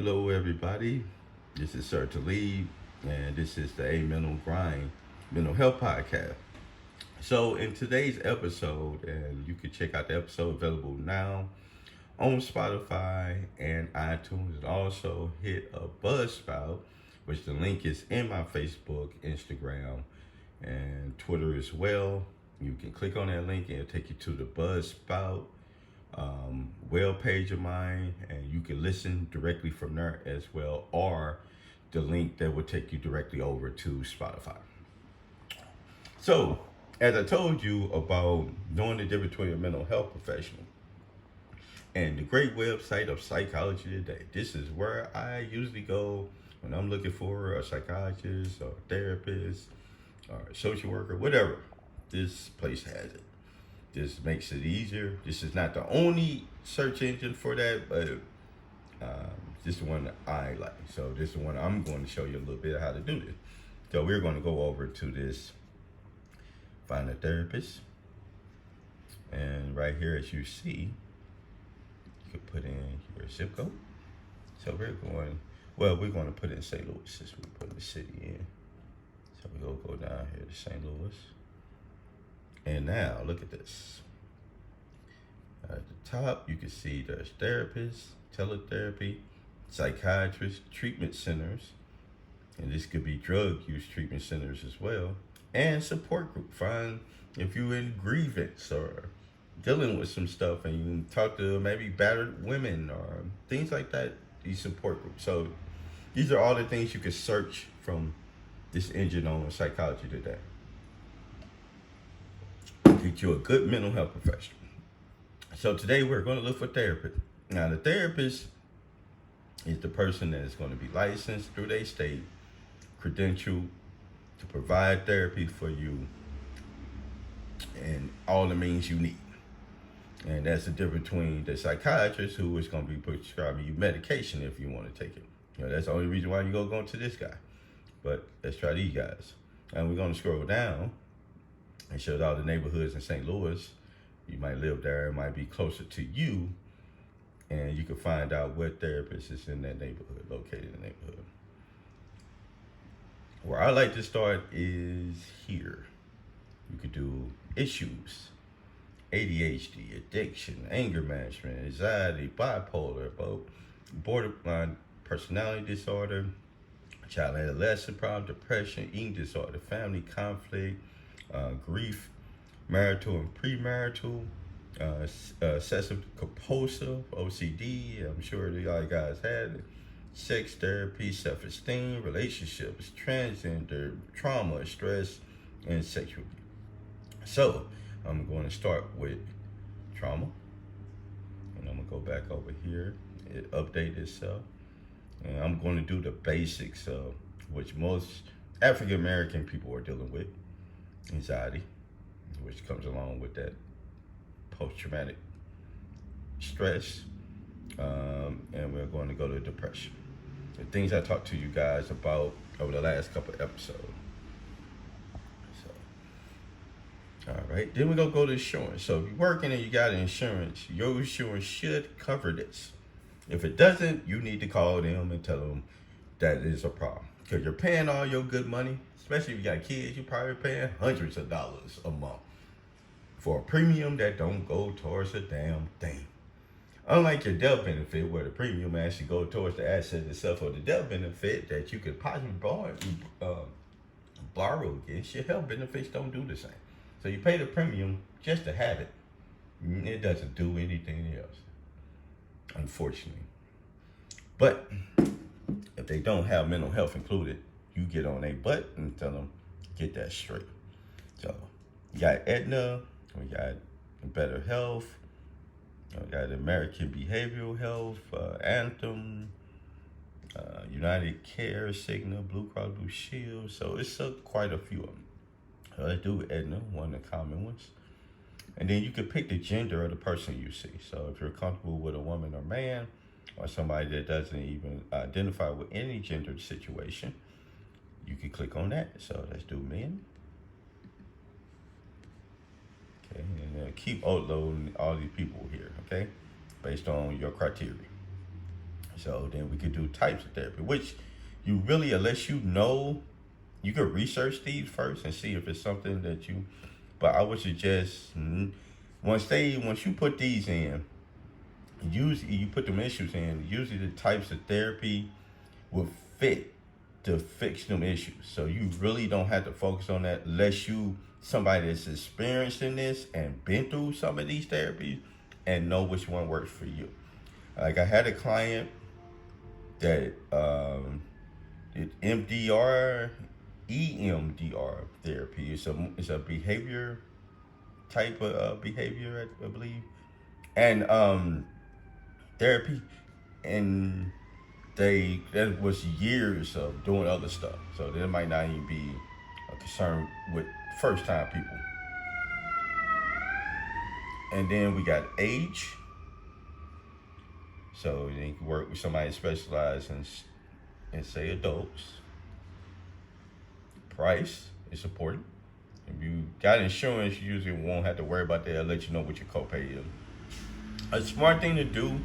Hello, everybody. This is Sir Talib, and this is the A Mental Grind Mental Health Podcast. So, in today's episode, and you can check out the episode available now on Spotify and iTunes, and also hit a Buzzsprout, which the link is in my Facebook, Instagram, and Twitter as well. You can click on that link and it'll take you to the Buzzsprout web page of mine, and you can listen directly from there as well, or the link that will take you directly over to Spotify. So, as I told you about knowing the difference between a mental health professional and the great website of Psychology Today, this is where I usually go when I'm looking for a psychiatrist or a therapist or a social worker, whatever. This place has it. This makes it easier. This is not the only search engine for that, but this is the one that I like. So this is the one I'm going to show you a little bit of how to do this. So we're going to go over to this, find a therapist. And right here, as you see, you can put in your zip code. So we're going to put in St. Louis since we put the city in. So we're going to go down here to St. Louis. And now, look at this. At the top, you can see there's therapists, teletherapy, psychiatrists, treatment centers, and this could be drug use treatment centers as well, and support group. Find if you're in grievance or dealing with some stuff and you talk to maybe battered women or things like that, these support groups. So these are all the things you can search from this engine on Psychology Today. Get you a good mental health professional. So today we're going to look for therapist. Now the therapist is the person that is going to be licensed through their state, credentialed to provide therapy for you and all the means you need. And that's the difference between the psychiatrist, who is going to be prescribing you medication if you want to take it. That's the only reason why you go to this guy. But let's try these guys. And we're going to scroll down. It shows all the neighborhoods in St. Louis. You might live there. It might be closer to you. And you can find out what therapist is in that neighborhood, located in the neighborhood. Where I like to start is here. You could do issues, ADHD, addiction, anger management, anxiety, bipolar, borderline personality disorder, child and adolescent problem, depression, eating disorder, family conflict, grief, marital and premarital, obsessive compulsive, OCD, I'm sure y'all guys had it, sex therapy, self-esteem, relationships, transgender, trauma, stress, and sexual abuse. So I'm going to start with trauma, and I'm going to go back over here, update itself, and I'm going to do the basics of which most African American people are dealing with. Anxiety, which comes along with that post-traumatic stress, and we're going to go to depression. The things I talked to you guys about over the last couple of episodes. So, all right, then we're going to go to insurance. So if you're working and you got insurance, your insurance should cover this. If it doesn't, you need to call them and tell them that is a problem. Because you're paying all your good money, especially if you got kids, you're probably paying hundreds of dollars a month for a premium that don't go towards a damn thing. Unlike your death benefit, where the premium actually goes towards the asset itself, or the death benefit that you could possibly borrow against, your health benefits don't do the same. So you pay the premium just to have it. It doesn't do anything else, unfortunately. But if they don't have mental health included, you get on their butt and tell them, get that straight. So, you got Aetna, we got Better Health, we got American Behavioral Health, Anthem, United Care, Cigna, Blue Cross Blue Shield. So, it's quite a few of them. So, let's do Aetna, one of the common ones. And then you can pick the gender of the person you see. So, if you're comfortable with a woman or man, or somebody that doesn't even identify with any gender situation, you can click on that. So let's do men. Okay, and keep uploading all these people here, okay, based on your criteria. So then we could do types of therapy, which you really, unless you know, you could research these first and see if it's something that you. But I would suggest once you put these in, usually you put them issues in. Usually the types of therapy will fit to fix them issues. So you really don't have to focus on that unless you somebody that's experienced in this and been through some of these therapies and know which one works for you. Like I had a client that did MDR, EMDR therapy. It's a behavior type of behavior, I believe, and therapy, and that was years of doing other stuff. So there might not even be a concern with first time people. And then we got age. So you can work with somebody specialized in say adults. Price is important. If you got insurance, you usually won't have to worry about that. I'll let you know what your copay is. A smart thing to do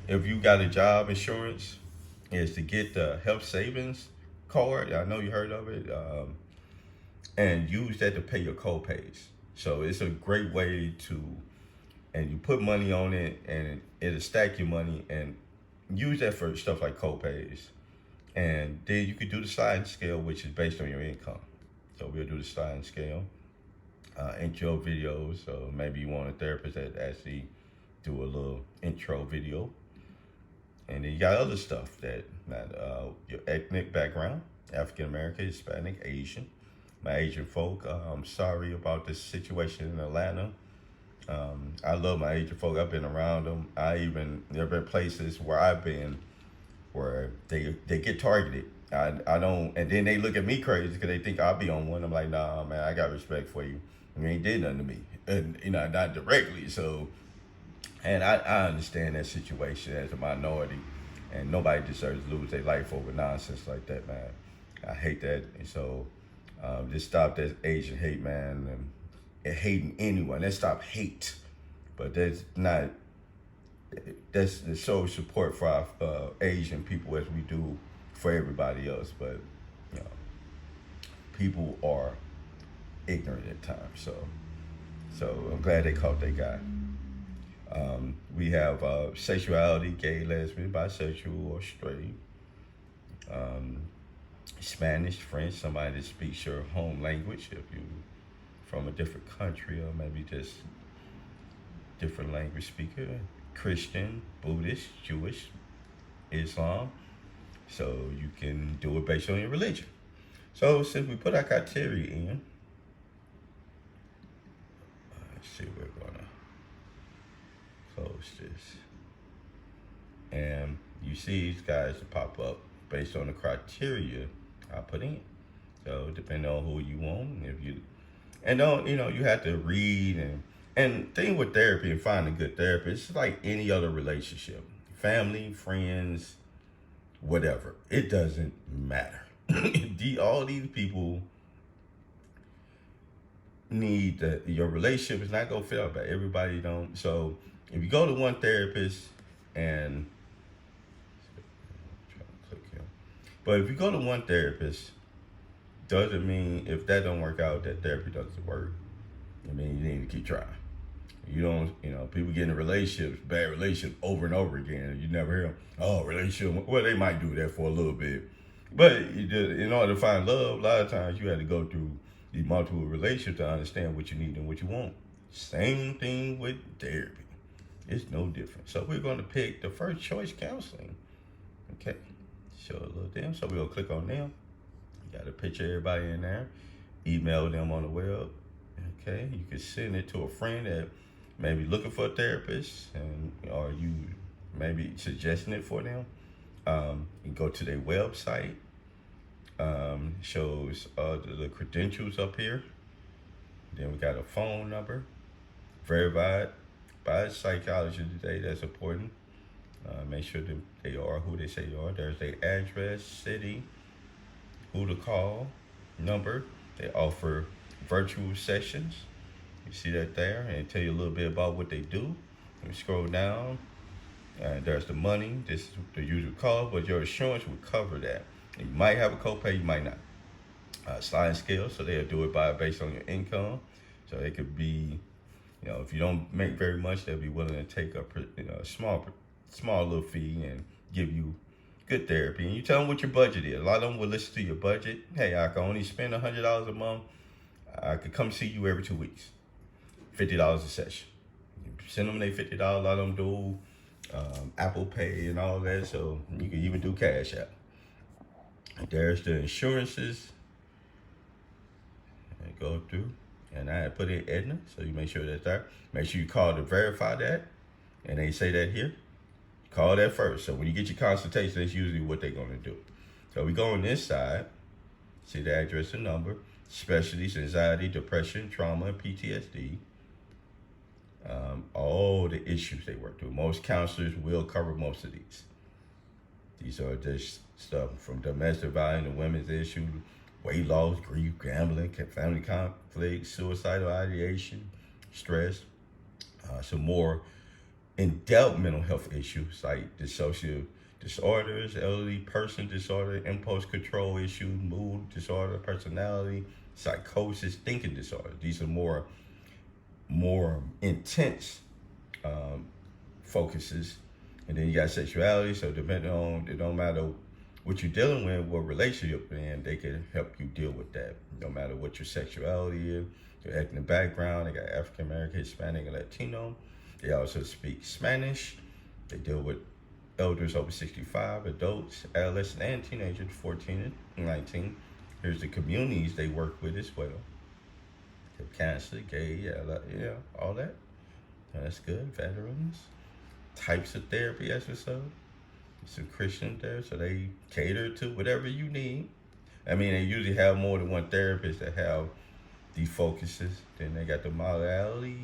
if you got a job insurance is to get the health savings card. I know you heard of it, and use that to pay your copays. So it's a great way to, and you put money on it, and it'll stack your money, and use that for stuff like copays. And then you could do the sliding scale, which is based on your income. So we'll do the sliding scale, intro videos. So maybe you want a therapist that actually do a little intro video. And then you got other stuff that your ethnic background, African American, Hispanic, Asian. My Asian folk, I'm sorry about this situation in Atlanta. I love my Asian folk. I've been around them. There have been places where I've been where they get targeted. I don't, and then they look at me crazy because they think I'll be on one. I'm like, nah, man, I got respect for you. You ain't did nothing to me, and not directly. So, and I understand that situation as a minority, and nobody deserves to lose their life over nonsense like that, man. I hate that, and so just stop that Asian hate, man, and hating anyone. Let's stop hate, but that's the show support for our Asian people as we do for everybody else. But you know, people are ignorant at times. So I'm glad they caught that guy. We have sexuality, gay, lesbian, bisexual, or straight. Spanish, French, somebody that speaks your home language if you from a different country or maybe just different language speaker. Christian, Buddhist, Jewish, Islam. So you can do it based on your religion. So since we put our criteria in, let's see, we're gonna close this. And you see these guys pop up based on the criteria I put in. So depending on who you want, you have to read and thing with therapy and finding a good therapist, it's like any other relationship. Family, friends, whatever. It doesn't matter. All these people need your relationship is not gonna fit out, but everybody don't. So if you go to one therapist and but if you go to one therapist, doesn't mean if that don't work out, that therapy doesn't work. I mean, you need to keep trying. You don't, people get in relationships, bad relationships over and over again. You never hear them, oh, relationship. Well, they might do that for a little bit. But in order to find love, a lot of times you have to go through these multiple relationships to understand what you need and what you want. Same thing with therapy. It's no different. So we're going to pick the first choice counseling. Okay. Show a little them. So we're going to click on them. Got a picture of everybody in there. Email them on the web. Okay. You can send it to a friend that maybe looking for a therapist, or you maybe suggesting it for them. You go to their website. Shows the credentials up here. Then we got a phone number, verified by a psychologist today. That's important. Make sure that they are who they say they are. There's their address, city, who to call, number. They offer virtual sessions. You see that there, and tell you a little bit about what they do. You scroll down, and there's the money. This is the usual cost, but your insurance will cover that. And you might have a copay, you might not. Sliding scale, so they'll do it based on your income. So it could be, if you don't make very much, they'll be willing to take a small little fee and give you good therapy. And you tell them what your budget is. A lot of them will listen to your budget. Hey, I can only spend $100 a month. I could come see you every 2 weeks. $50 a session. You send them their $50. A lot of them do Apple Pay and all that. So you can even do Cash App. There's the insurances. And go through. And I put in Aetna, so you make sure that's there. Make sure you call to verify that. And they say that here. Call that first. So when you get your consultation, that's usually what they're going to do. So we go on this side. See the address and number. Specialties, anxiety, depression, trauma, and PTSD. All the issues they work through. Most counselors will cover most of these. These are just stuff from domestic violence to women's issues, weight loss, grief, gambling, family conflict, suicidal ideation, stress, some more in-depth mental health issues like dissociative disorders, elderly person disorder, impulse control issues, mood disorder, personality, psychosis, thinking disorder. These are more intense focuses. And then you got sexuality, so depending on, it don't matter what you're dealing with, what relationship you're in, they can help you deal with that. No matter what your sexuality is, your ethnic background, they got African American, Hispanic, and Latino. They also speak Spanish. They deal with elders over 65, adults, adolescents, and teenagers, 14 and 19. Here's the communities they work with as well. Cancer, gay, all that. That's good. Veterans. Types of therapy episode. Some Christian there, so they cater to whatever you need. I mean, they usually have more than one therapist that have the focuses. Then they got the modality,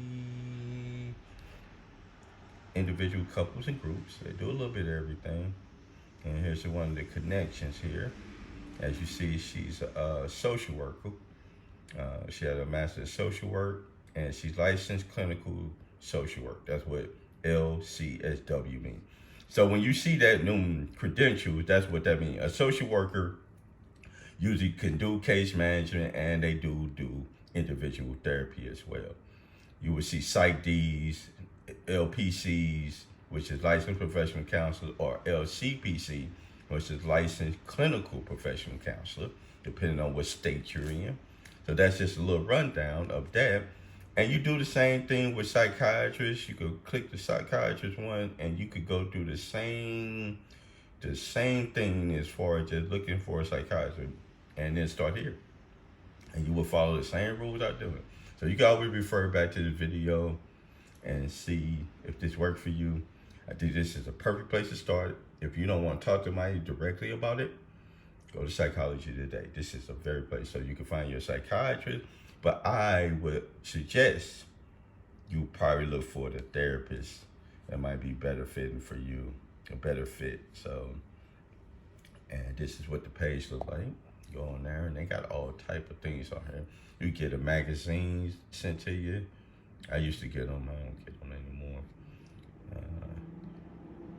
individual, couples, and groups. They do a little bit of everything. And here's one of the connections here. As you see, she's a social worker. She has a master in social work, and she's licensed clinical social work. That's what LCSW means. So when you see that new credentials, that's what that means. A social worker usually can do case management, and they do individual therapy as well. You will see PsychDs, LPCs, which is licensed professional counselor, or LCPC, which is licensed clinical professional counselor, depending on what state you're in. So that's just a little rundown of that. And you do the same thing with psychiatrists. You could click the psychiatrist one, and you could go do the same thing as far as just looking for a psychiatrist, and then start here. And you will follow the same rules I'm doing. So you can always refer back to the video and see if this worked for you. I think this is a perfect place to start. If you don't want to talk to somebody directly about it, go to Psychology Today. This is a very place so you can find your psychiatrist. But I would suggest you probably look for the therapist that might be better fitting for you, a better fit. So, and this is what the page looks like. Go on there, and they got all type of things on here. You get a magazines sent to you. I used to get them. I don't get them anymore.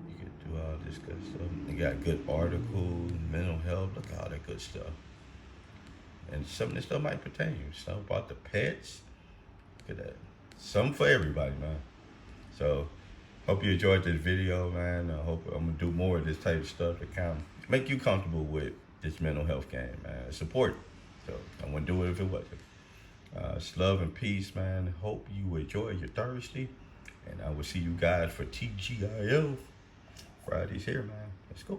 You can do all this good stuff. They got good articles, mental health. Look at all that good stuff. And some of this stuff might pertain to you. Stuff about the pets. Look at that. Something for everybody, man. So, hope you enjoyed this video, man. I hope I'm going to do more of this type of stuff to kind of make you comfortable with this mental health game, man. Support it. So, I wouldn't do it if it wasn't. It's love and peace, man. Hope you enjoy your Thursday. And I will see you guys for TGIF Fridays here, man. Let's go.